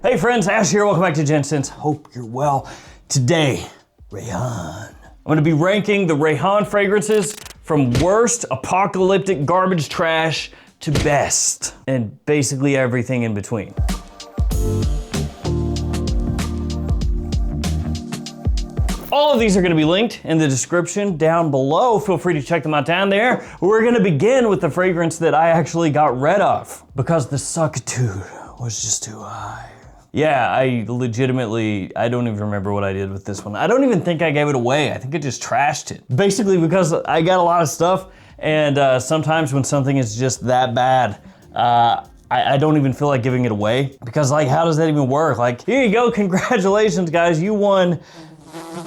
Hey friends, Ash here, welcome back to Gents. Hope you're well. Today, Rayhaan. I'm gonna be ranking the Rayhaan fragrances from worst apocalyptic garbage trash to best, and basically everything in between. All of these are gonna be linked in the description down below. Feel free to check them out down there. We're gonna begin with the fragrance that I actually got rid of because the suckitude was just too high. Yeah, I don't even remember what I did with this one. I don't even think I gave it away. I think I just trashed it. Basically because I got a lot of stuff, and sometimes when something is just that bad, I don't even feel like giving it away, because like, how does that even work? Like, here you go, congratulations guys, you won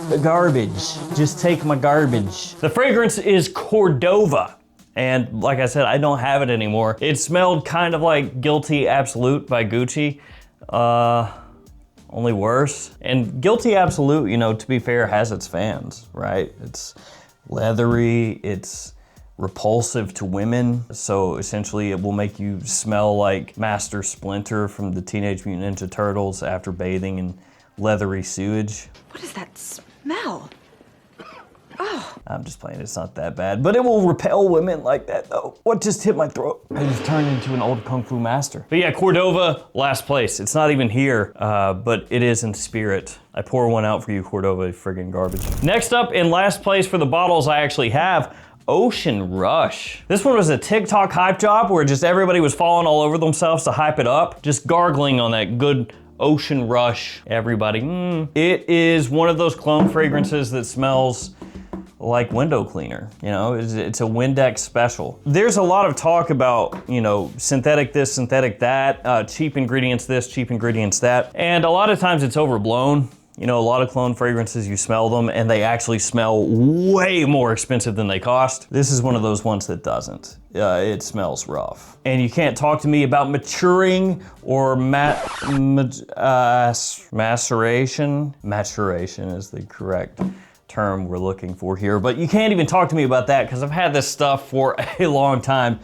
the garbage. Just take my garbage. The fragrance is Cordova. And like I said, I don't have it anymore. It smelled kind of like Guilty Absolute by Gucci. Only worse. And Guilty Absolute, you know, to be fair, has its fans, right? It's leathery, it's repulsive to women, so essentially it will make you smell like Master Splinter from the Teenage Mutant Ninja Turtles after bathing in leathery sewage. What is that smell? Oh. I'm just playing, it's not that bad, but it will repel women like that though. What just hit my throat? I just turned into an old Kung Fu master. But yeah, Cordova, last place. It's not even here, but it is in spirit. I pour one out for you, Cordova, friggin' garbage. Next up, in last place for the bottles I actually have, Ocean Rush. This one was a TikTok hype job where just everybody was falling all over themselves to hype it up, just gargling on that good Ocean Rush, everybody. It is one of those cologne fragrances that smells like window cleaner, you know, it's a Windex special. There's a lot of talk about, you know, synthetic this, synthetic that, cheap ingredients this, cheap ingredients that, and a lot of times it's overblown. You know, a lot of cologne fragrances, you smell them and they actually smell way more expensive than they cost. This is one of those ones that doesn't. It smells rough. And you can't talk to me about maturing or maceration. Maturation is the correct term we're looking for here, but you can't even talk to me about that because I've had this stuff for a long time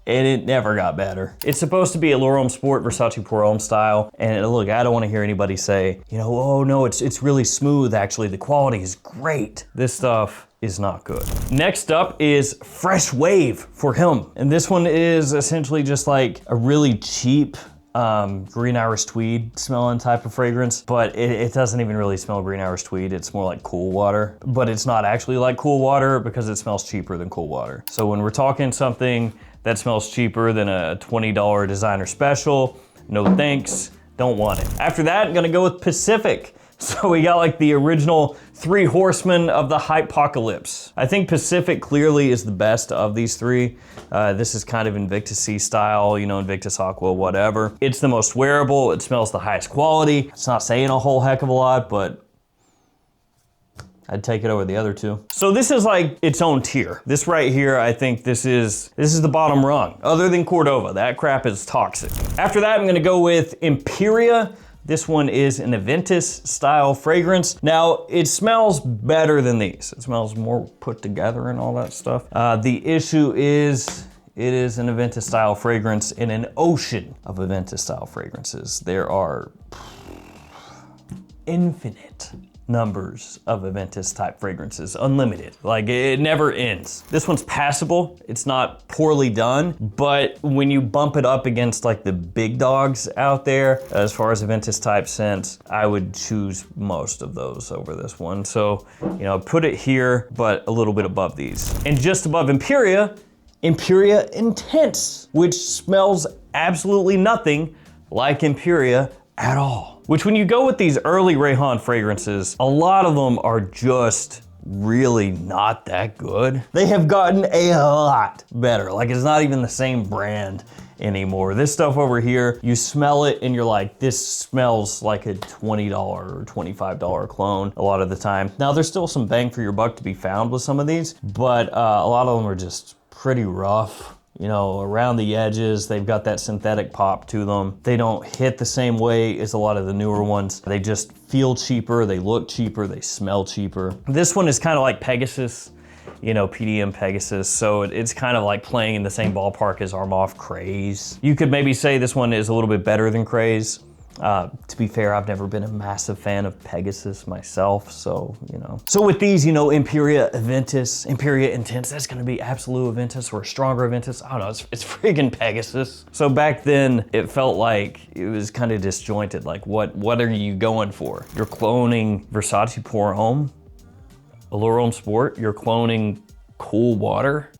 and it never got better. It's supposed to be a L'Homme Sport Versace Pour Homme style, and look, I don't want to hear anybody say, you know, oh no, it's really smooth actually, the quality is great. This stuff is not good. Next up is Fresh Wave for him, and this one is essentially just like a really cheap Green Irish Tweed smelling type of fragrance, but it doesn't even really smell Green Irish Tweed. It's more like Cool Water, but it's not actually like Cool Water because it smells cheaper than Cool Water. So when we're talking something that smells cheaper than a $20 designer special, no thanks, don't want it. After that, I'm gonna go with Pacific. So we got like the original three horsemen of the hypocalypse. I think Pacific clearly is the best of these three. This is kind of Invictus-y style, you know, Invictus Aqua, whatever. It's the most wearable, it smells the highest quality. It's not saying a whole heck of a lot, but I'd take it over the other two. So this is like its own tier. This right here, I think this is the bottom rung, other than Cordova. That crap is toxic. After that, I'm gonna go with Imperia. This one is an Aventus style fragrance. Now, it smells better than these. It smells more put together and all that stuff. The issue is, it is an Aventus style fragrance in an ocean of Aventus style fragrances. There are infinite numbers of Aventus type fragrances, unlimited. Like, it never ends. This one's passable. It's not poorly done, but when you bump it up against like the big dogs out there, as far as Aventus type scents, I would choose most of those over this one. So, you know, put it here, but a little bit above these. And just above Imperia Intense, which smells absolutely nothing like Imperia at all. Which, when you go with these early Rayhaan fragrances, a lot of them are just really not that good. They have gotten a lot better. Like, it's not even the same brand anymore. This stuff over here, you smell it and you're like, this smells like a $20 or $25 clone a lot of the time. Now, there's still some bang for your buck to be found with some of these, but a lot of them are just pretty rough. You know, around the edges, they've got that synthetic pop to them. They don't hit the same way as a lot of the newer ones. They just feel cheaper, they look cheaper, they smell cheaper. This one is kind of like Pegasus, you know, PDM Pegasus, so it's kind of like playing in the same ballpark as Armaf Craze. You could maybe say this one is a little bit better than Craze. To be fair, I've never been a massive fan of Pegasus myself, so, you know. So with these, you know, Imperia Aventus, Imperia Intense, that's gonna be Absolute Aventus or a stronger Aventus. I don't know, it's friggin' Pegasus. So back then, it felt like it was kind of disjointed. Like, what are you going for? You're cloning Versace Pour Homme, Allure Homme Sport, you're cloning Cool Water.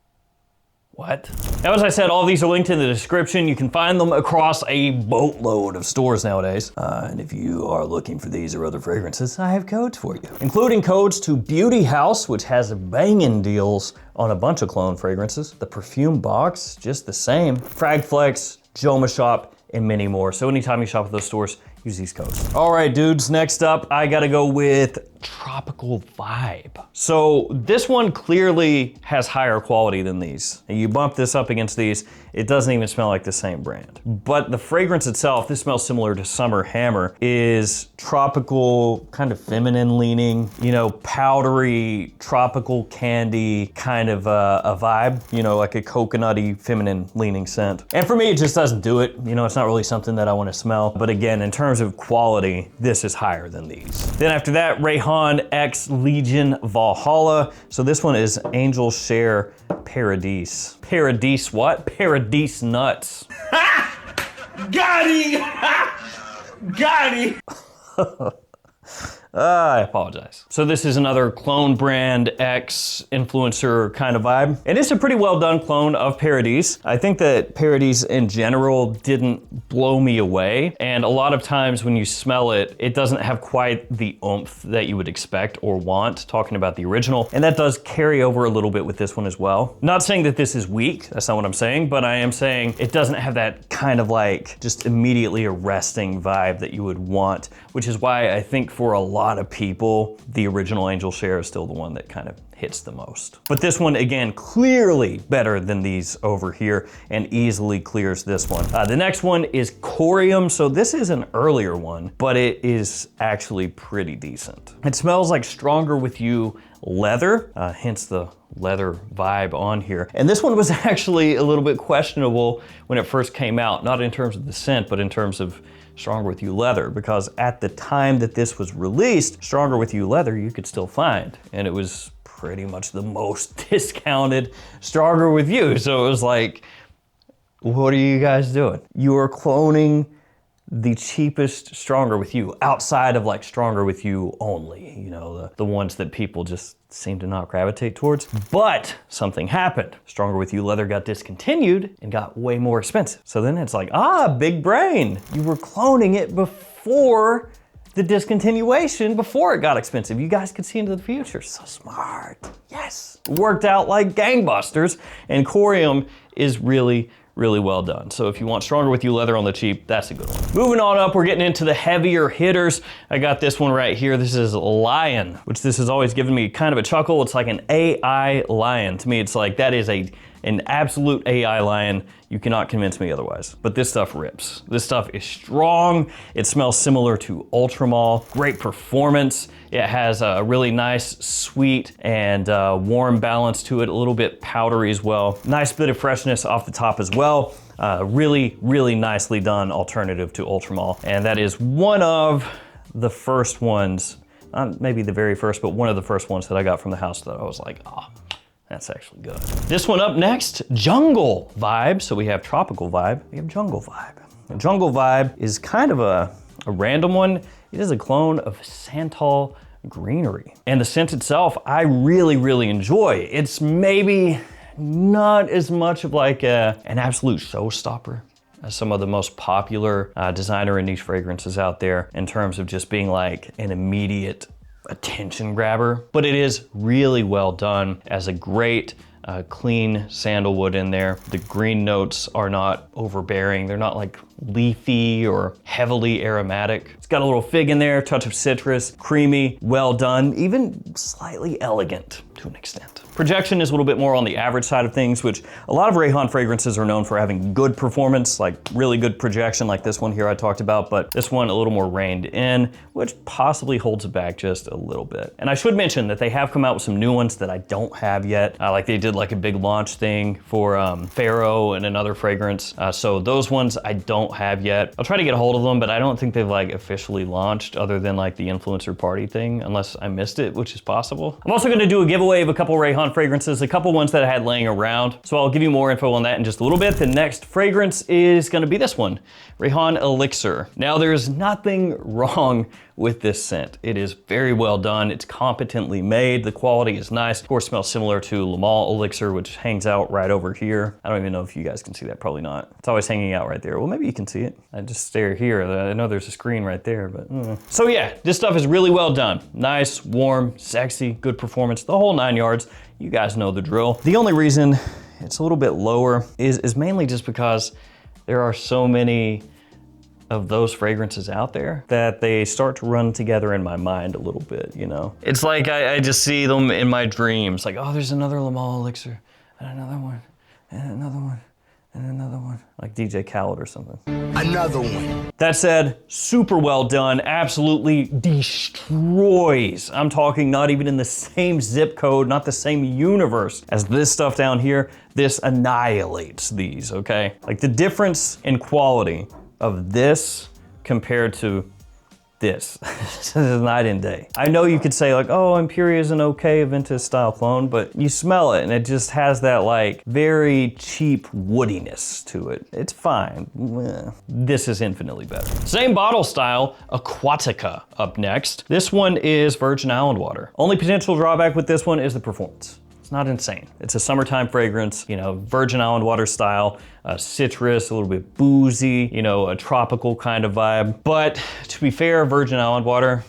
What? Now, as I said, all of these are linked in the description. You can find them across a boatload of stores nowadays. And if you are looking for these or other fragrances, I have codes for you, including codes to Beauty House, which has banging deals on a bunch of clone fragrances. The Perfume Box, just the same. Fragflex, JOMASHOP, and many more. So anytime you shop at those stores, use these codes. All right, dudes, next up, I gotta go with Tropical Vibe. So this one clearly has higher quality than these. And you bump this up against these, it doesn't even smell like the same brand. But the fragrance itself, this smells similar to Summer Hammer, is tropical, kind of feminine leaning, you know, powdery, tropical candy kind of a vibe, you know, like a coconutty, feminine leaning scent. And for me, it just doesn't do it. You know, it's not really something that I wanna smell. But again, in terms of quality, this is higher than these. Then after that, Rayhaan X Legion Valhalla. So this one is Angel Share Paradise. Paradise what? Paradise nuts. Got him! Got him! I apologize. So this is another clone brand X influencer kind of vibe. And it's a pretty well done clone of Paradise. I think that Paradise in general didn't blow me away. And a lot of times when you smell it, it doesn't have quite the oomph that you would expect or want, talking about the original. And that does carry over a little bit with this one as well. Not saying that this is weak, that's not what I'm saying, but I am saying it doesn't have that kind of like just immediately arresting vibe that you would want, which is why I think for a lot of people, the original Angel Share is still the one that kind of hits the most. But this one, again, clearly better than these over here and easily clears this one. The next one is Corium. So this is an earlier one, but it is actually pretty decent. It smells like Stronger With You leather, hence the leather vibe on here. And this one was actually a little bit questionable when it first came out, not in terms of the scent, but in terms of Stronger With You leather, because at the time that this was released, Stronger With You leather you could still find, and it was pretty much the most discounted Stronger With You. So it was like, what are you guys doing? You are cloning the cheapest Stronger With You outside of like Stronger With You only, you know, the ones that people just seem to not gravitate towards. But something happened. Stronger With You leather got discontinued and got way more expensive. So then it's like, big brain. You were cloning it before the discontinuation, before it got expensive. You guys could see into the future. So smart. Yes. Worked out like gangbusters. And Corium is really well done. So if you want Stronger With You leather on the cheap, that's a good one. Moving on up, we're getting into the heavier hitters. I got this one right here. This is Lion, which this has always given me kind of a chuckle. It's like an AI lion. To me, it's like that is an absolute AI lion. You cannot convince me otherwise. But this stuff rips. This stuff is strong. It smells similar to Ultramall. Great performance. It has a really nice, sweet, and warm balance to it. A little bit powdery as well. Nice bit of freshness off the top as well. Really nicely done alternative to Ultramall. And that is one of the first ones, not maybe the very first, but one of the first ones that I got from the house that I was like, that's actually good. This one up next, Jungle Vibe. So we have Tropical Vibe, we have Jungle Vibe. Now, Jungle Vibe is kind of a random one. It is a clone of Santal Greenery. And the scent itself, I really enjoy. It's maybe not as much of like an absolute showstopper as some of the most popular designer and niche fragrances out there in terms of just being like an immediate attention grabber, but it is really well done as a great clean sandalwood in there. The green notes are not overbearing. They're not like leafy or heavily aromatic. It's got a little fig in there, touch of citrus, creamy, well done, even slightly elegant to an extent. Projection is a little bit more on the average side of things, which a lot of Rayhaan fragrances are known for having good performance, like really good projection, like this one here I talked about, but this one a little more reined in, which possibly holds it back just a little bit. And I should mention that they have come out with some new ones that I don't have yet. Like they did like a big launch thing for Pharaoh and another fragrance. So those ones I don't have yet. I'll try to get a hold of them, but I don't think they've like officially launched other than like the influencer party thing, unless I missed it, which is possible. I'm also gonna do a giveaway of a couple Rayhaan fragrances, a couple ones that I had laying around. So I'll give you more info on that in just a little bit. The next fragrance is gonna be this one, Rayhaan Elixir. Now there's nothing wrong with this scent. It is very well done. It's competently made. The quality is nice. Of course, smells similar to Le Mans Elixir, which hangs out right over here. I don't even know if you guys can see that, probably not. It's always hanging out right there. Well, maybe you can see it. I just stare here. I know there's a screen right there, but. So yeah, this stuff is really well done. Nice, warm, sexy, good performance, the whole 9 yards. You guys know the drill. The only reason it's a little bit lower is mainly just because there are so many of those fragrances out there that they start to run together in my mind a little bit, you know? It's like I just see them in my dreams, like, oh, there's another Le Mans Elixir, and another one, and another one, and another one, like DJ Khaled or something. Another one. That said, super well done, absolutely destroys. I'm talking not even in the same zip code, not the same universe as this stuff down here. This annihilates these, okay? Like the difference in quality of this compared to this. This is night and day. I know you could say like, oh, Imperia is an okay Aventus style clone, but you smell it and it just has that like very cheap woodiness to it. It's fine. This is infinitely better. Same bottle style, Aquatica up next. This one is Virgin Island water. Only potential drawback with this one is the performance. It's not insane. It's a summertime fragrance, you know, Virgin Island water style, citrus, a little bit boozy, you know, a tropical kind of vibe. But to be fair, Virgin Island water,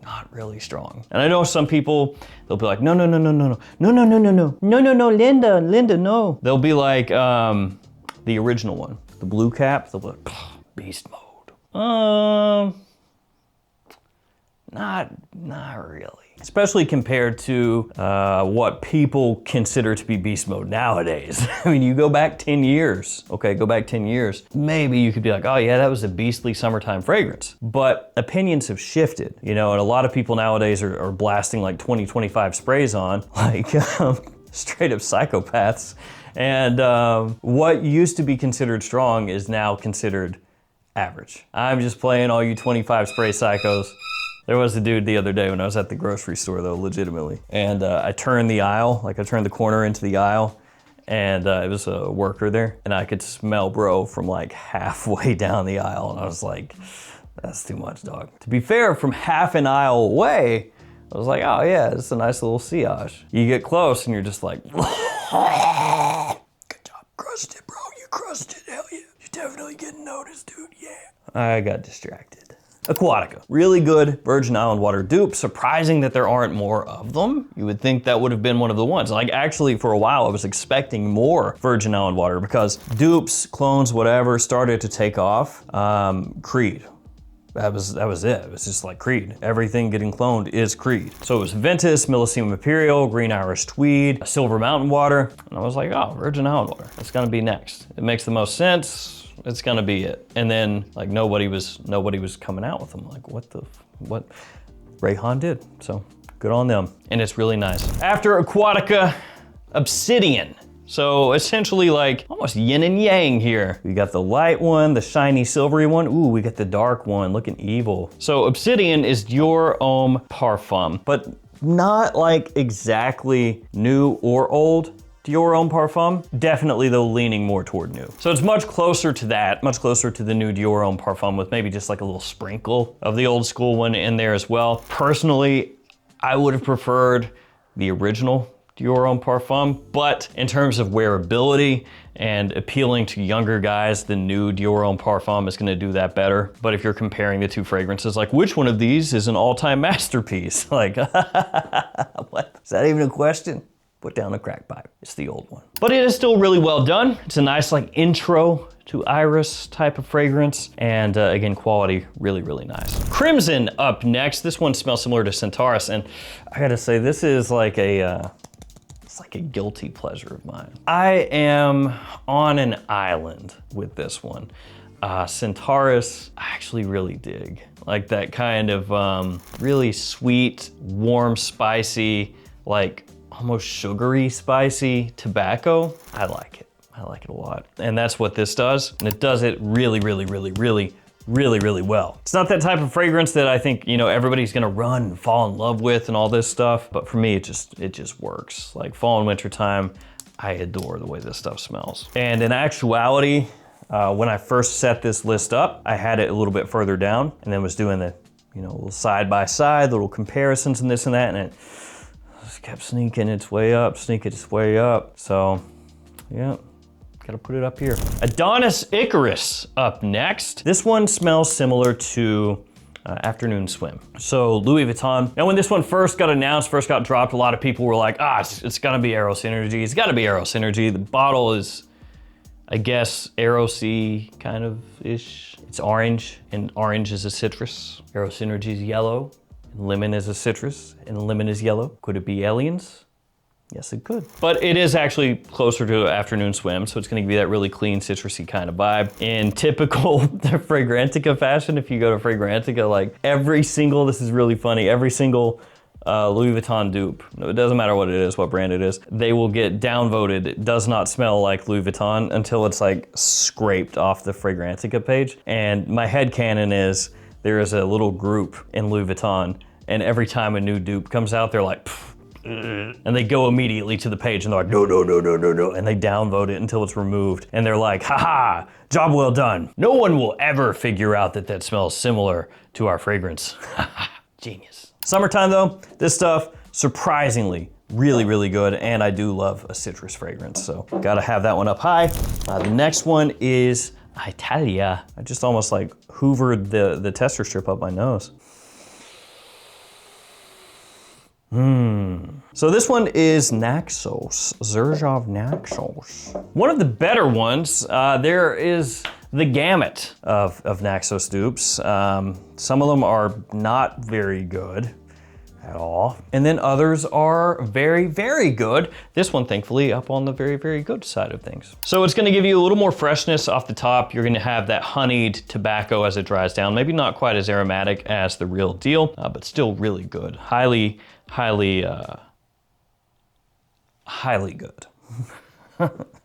not really strong. And I know some people, they'll be like, no, no, no, no, no, no, no, no, no, no, no, no, no, no, Linda, no. They'll be like the original one, the blue cap, they'll be like, beast mode. Not really. Especially compared to what people consider to be beast mode nowadays. I mean, you go back 10 years, okay, go back 10 years, maybe you could be like, oh yeah, that was a beastly summertime fragrance. But opinions have shifted, you know, and a lot of people nowadays are blasting like 20, 25 sprays on, like straight up psychopaths. And what used to be considered strong is now considered average. I'm just playing all you 25 spray psychos. There was a dude the other day when I was at the grocery store though, legitimately. And I turned the aisle, like I turned the corner into the aisle, and it was a worker there, and I could smell bro from like halfway down the aisle, and I was like, that's too much, dog. To be fair, from half an aisle away, I was like, oh yeah, it's a nice little sillage. You get close and you're just like, good job, crushed it, bro, you crushed it, hell yeah. You're definitely getting noticed, dude, yeah. I got distracted. Aquatica, really good Virgin Island water dupe. Surprising that there aren't more of them. You would think that would have been one of the ones. Like actually for a while I was expecting more Virgin Island water because dupes, clones, whatever started to take off. Creed. That was it. It was just like Creed. Everything getting cloned is Creed. So it was Ventus, Millesima Imperial, Green Irish Tweed, Silver Mountain Water. And I was like, oh, Virgin Island water. That's gonna be next. It makes the most sense. It's gonna be it. And then like nobody was coming out with them. Like what Rayhaan did. So good on them. And it's really nice. After Aquatica, Obsidian. So essentially like almost yin and yang here. We got the light one, the shiny silvery one. Ooh, we got the dark one looking evil. So Obsidian is Dior Homme Parfum, but not like exactly new or old. Dior Homme Parfum, definitely though leaning more toward new. So it's much closer to that, much closer to the new Dior Homme Parfum with maybe just like a little sprinkle of the old school one in there as well. Personally, I would have preferred the original Dior Homme Parfum, but in terms of wearability and appealing to younger guys, the new Dior Homme Parfum is gonna do that better. But if you're comparing the two fragrances, like which one of these is an all-time masterpiece? Like, what? Is that even a question? put down a crack pipe. It's the old one. But it is still really well done. It's a nice like intro to iris type of fragrance. And again, quality really, really nice. Crimson up next. This one smells similar to Centaurus. And I gotta say, this is like it's like a guilty pleasure of mine. I am on an island with this one. Centaurus, I actually really dig. Like that kind of really sweet, warm, spicy, like almost sugary spicy tobacco. I like it. I like it a lot. And that's what this does. And it does it really, really, really, really, really, really well. It's not that type of fragrance that I think, you know, everybody's gonna run and fall in love with and all this stuff. But for me, it just works. Like fall and winter time, I adore the way this stuff smells. And in actuality, when I first set this list up, I had it a little bit further down and then was doing the, you know, little side by side, little comparisons and this and that, and it just kept sneaking its way up, So, yeah, gotta put it up here. Adonis Icarus up next. This one smells similar to Afternoon Swim. So Louis Vuitton. Now when this one first got announced, first got dropped, a lot of people were like, it's gotta be Eros Energy. It's gotta be Eros Energy. The bottle is, I guess, Eros-y kind of ish. It's orange, and orange is a citrus. Eros Energy is yellow, and lemon is a citrus, and lemon is yellow. Could it be aliens? Yes, it could. But it is actually closer to Afternoon Swim, so it's gonna give you that really clean, citrusy kind of vibe. In typical Fragrantica fashion, if you go to Fragrantica, like every single, this is really funny, every single Louis Vuitton dupe, it doesn't matter what it is, what brand it is, they will get downvoted. It does not smell like Louis Vuitton until it's like scraped off the Fragrantica page. And my headcanon is there is a little group in Louis Vuitton, and every time a new dupe comes out, they're like, and they go immediately to the page and they're like, no, and they downvote it until it's removed. And they're like, haha, job well done. No one will ever figure out that that smells similar to our fragrance. Genius. Summertime though, this stuff, surprisingly, really, really good. And I do love a citrus fragrance, so gotta have that one up high. The next one is Italia. I just almost like hoovered the tester strip up my nose. So this one is Naxos, Xerjov Naxos. One of the better ones, there is the gamut of Naxos dupes. Some of them are not very good at all. And then others are very, very good. This one, thankfully, up on the very, very good side of things. So it's gonna give you a little more freshness off the top. You're gonna have that honeyed tobacco as it dries down. Maybe not quite as aromatic as the real deal, but still really good. Highly good.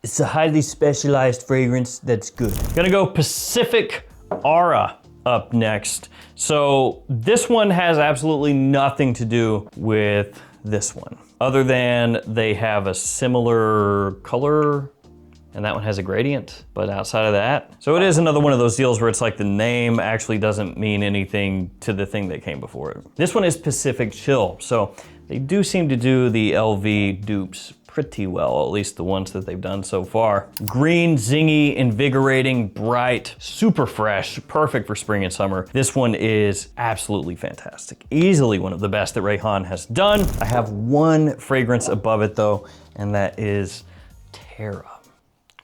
It's a highly specialized fragrance that's good. Gonna go Pacific Aura up next. So this one has absolutely nothing to do with this one, other than they have a similar color and that one has a gradient, but outside of that. So it is another one of those deals where it's like the name actually doesn't mean anything to the thing that came before it. This one is Pacific Chill. So they do seem to do the LV dupes pretty well, at least the ones that they've done so far. Green, zingy, invigorating, bright, super fresh, perfect for spring and summer. This one is absolutely fantastic. Easily one of the best that Rayhaan has done. I have one fragrance above it though, and that is Terra.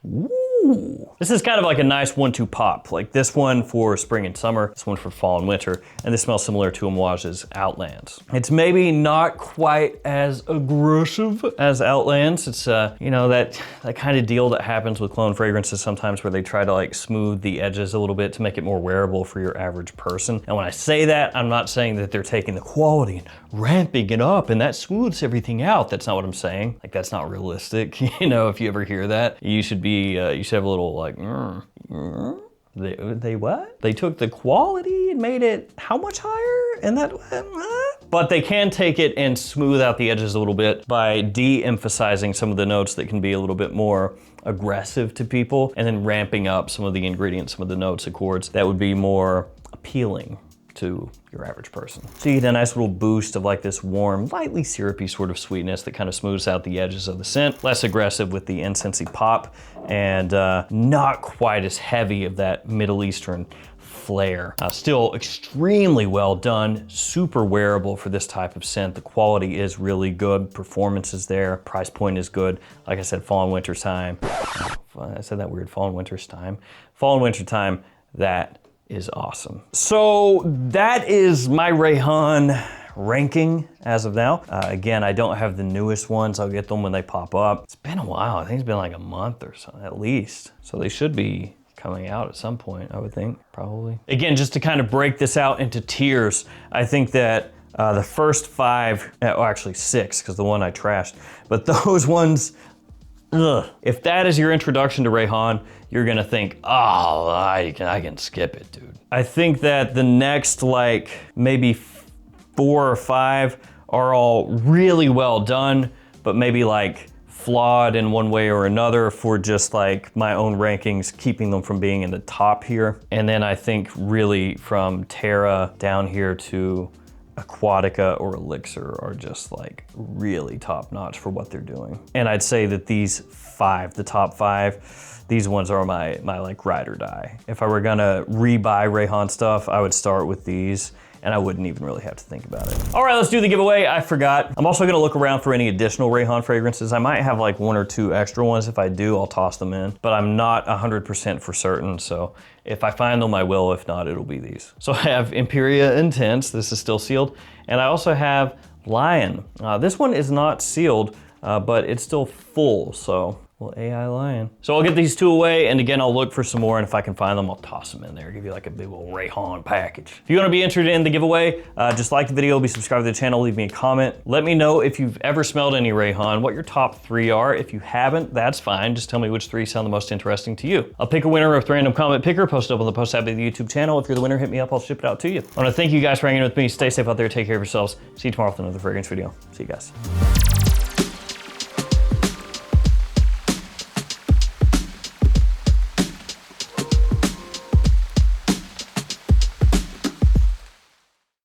Ooh. This is kind of like a nice 1-2 pop. Like this one for spring and summer, this one for fall and winter, and this smells similar to Amouage's Outlands. It's maybe not quite as aggressive as Outlands. It's you know, that kind of deal that happens with cologne fragrances sometimes where they try to like smooth the edges a little bit to make it more wearable for your average person. And when I say that, I'm not saying that they're taking the quality and ramping it up and that smooths everything out. That's not what I'm saying. Like that's not realistic. You know, if you ever hear that, you should have a little like, They what? They took the quality and made it how much higher? And that, But they can take it and smooth out the edges a little bit by de-emphasizing some of the notes that can be a little bit more aggressive to people, and then ramping up some of the ingredients, some of the notes, accords that would be more appealing to your average person. So you get a nice little boost of like this warm, lightly syrupy sort of sweetness that kind of smooths out the edges of the scent. Less aggressive with the incensey pop, and not quite as heavy of that Middle Eastern flair. Still extremely well done, super wearable for this type of scent. The quality is really good, performance is there, price point is good. Like I said, fall and winter time. I said that weird, fall and winter's time. Fall and winter time, that is awesome. So that is my Rayhaan ranking as of now. Again, I don't have the newest ones. I'll get them when they pop up. It's been a while. I think it's been like a month or so, at least. So they should be coming out at some point, I would think, probably. Again, just to kind of break this out into tiers, I think that the first 5, well, actually 6, because the one I trashed, but those ones, ugh. If that is your introduction to Rayhaan, you're gonna think, oh, I can skip it, dude. I think that the next, like, maybe 4 or 5 are all really well done, but maybe like flawed in one way or another for just like my own rankings, keeping them from being in the top here. And then I think really from Terra down here to Aquatica or Elixir are just like really top notch for what they're doing. And I'd say that these 5, the top 5, these ones are my like ride or die. If I were gonna rebuy Rayhaan stuff, I would start with these, and I wouldn't even really have to think about it. All right, let's do the giveaway. I forgot. I'm also gonna look around for any additional Rayhaan fragrances. I might have like 1 or 2 extra ones. If I do, I'll toss them in, but I'm not 100% for certain, so if I find them, I will. If not, it'll be these. So I have Imperia Intense. This is still sealed. And I also have Lion. This one is not sealed, but it's still full, so well, AI Lion. So I'll get these 2 away, and again, I'll look for some more, and if I can find them, I'll toss them in there, give you like a big old Rayhaan package. If you wanna be interested in the giveaway, just like the video, be subscribed to the channel, leave me a comment. Let me know if you've ever smelled any Rayhaan, what your top 3 are. If you haven't, that's fine. Just tell me which 3 sound the most interesting to you. I'll pick a winner with random comment picker, post it up on the post tab of the YouTube channel. If you're the winner, hit me up, I'll ship it out to you. I wanna thank you guys for hanging with me. Stay safe out there, take care of yourselves. See you tomorrow with another fragrance video. See you guys.